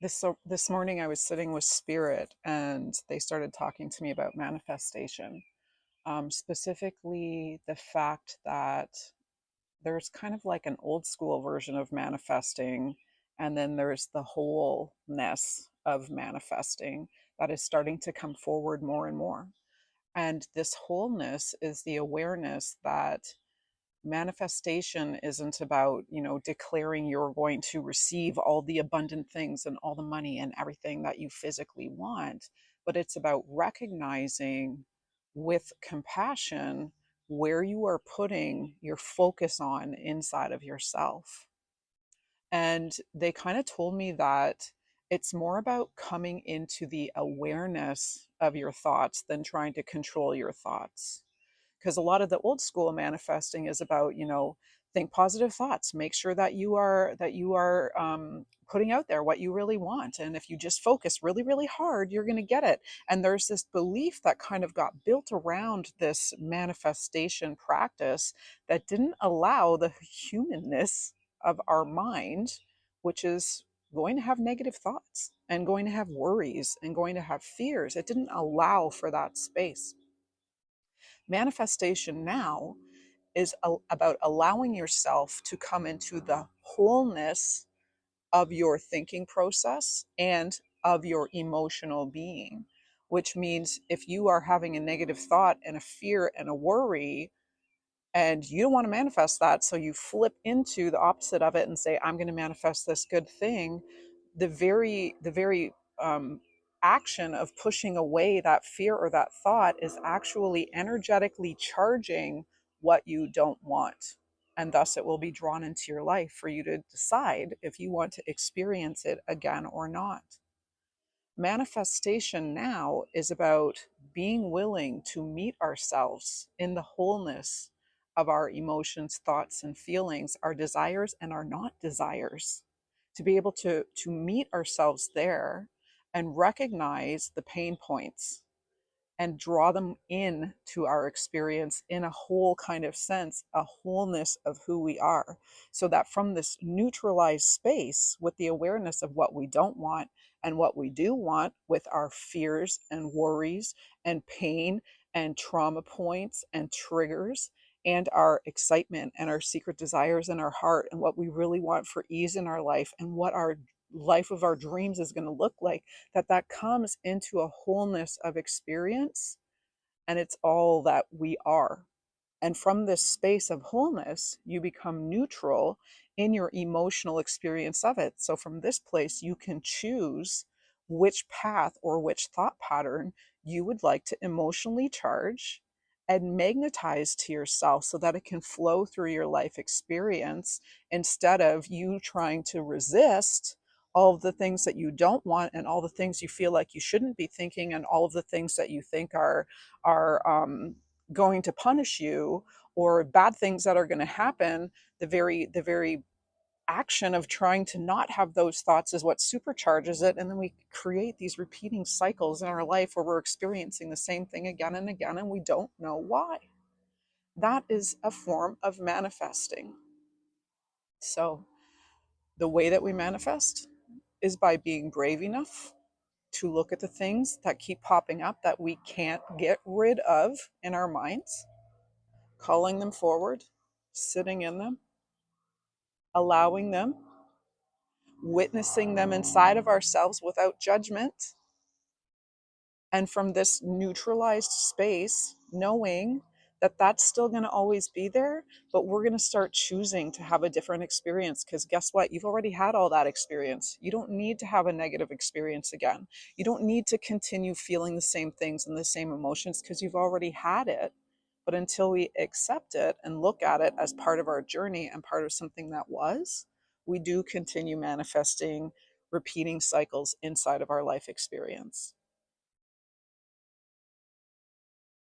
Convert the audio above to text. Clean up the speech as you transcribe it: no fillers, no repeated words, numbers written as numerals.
This morning I was sitting with Spirit, and they started talking to me about manifestation, specifically the fact that there's kind of like an old school version of manifesting, and then there's the wholeness of manifesting that is starting to come forward more and more. And this wholeness is the awareness that manifestation isn't about, declaring you're going to receive all the abundant things and all the money and everything that you physically want, but it's about recognizing with compassion where you are putting your focus on inside of yourself. And they kind of told me that it's more about coming into the awareness of your thoughts than trying to control your thoughts, because a lot of the old school manifesting is about, think positive thoughts, make sure that you are putting out there what you really want, and if you just focus really really hard, you're going to get it. And there's this belief that kind of got built around this manifestation practice that didn't allow the humanness of our mind, which is going to have negative thoughts and going to have worries and going to have fears. It didn't allow for that space. Manifestation now is about allowing yourself to come into the wholeness of your thinking process and of your emotional being, which means if you are having a negative thought and a fear and a worry, and you don't want to manifest that, so you flip into the opposite of it and say, I'm going to manifest this good thing. The very action of pushing away that fear or that thought is actually energetically charging what you don't want, and thus it will be drawn into your life for you to decide if you want to experience it again or not. Manifestation now is about being willing to meet ourselves in the wholeness of our emotions, thoughts, and feelings, our desires and our not desires. To be able to meet ourselves there and recognize the pain points and draw them in to our experience in a whole kind of sense, a wholeness of who we are. So that from this neutralized space with the awareness of what we don't want and what we do want, with our fears and worries and pain and trauma points and triggers and our excitement and our secret desires in our heart and what we really want for ease in our life and what our life of our dreams is going to look like, that comes into a wholeness of experience, and it's all that we are. And from this space of wholeness, you become neutral in your emotional experience of it. So from this place, you can choose which path or which thought pattern you would like to emotionally charge and magnetize to yourself so that it can flow through your life experience, instead of you trying to resist all of the things that you don't want and all the things you feel like you shouldn't be thinking and all of the things that you think are going to punish you, or bad things that are going to happen. The very action of trying to not have those thoughts is what supercharges it, and then we create these repeating cycles in our life where we're experiencing the same thing again and again, and we don't know why. That is a form of manifesting. So the way that we manifest is by being brave enough to look at the things that keep popping up that we can't get rid of in our minds, calling them forward, sitting in them, allowing them, witnessing them inside of ourselves without judgment. And from this neutralized space, knowing that that's still going to always be there, but we're going to start choosing to have a different experience, because guess what? You've already had all that experience. You don't need to have a negative experience again. You don't need to continue feeling the same things and the same emotions, because you've already had it. But until we accept it and look at it as part of our journey and part of something that was, we do continue manifesting repeating cycles inside of our life experience.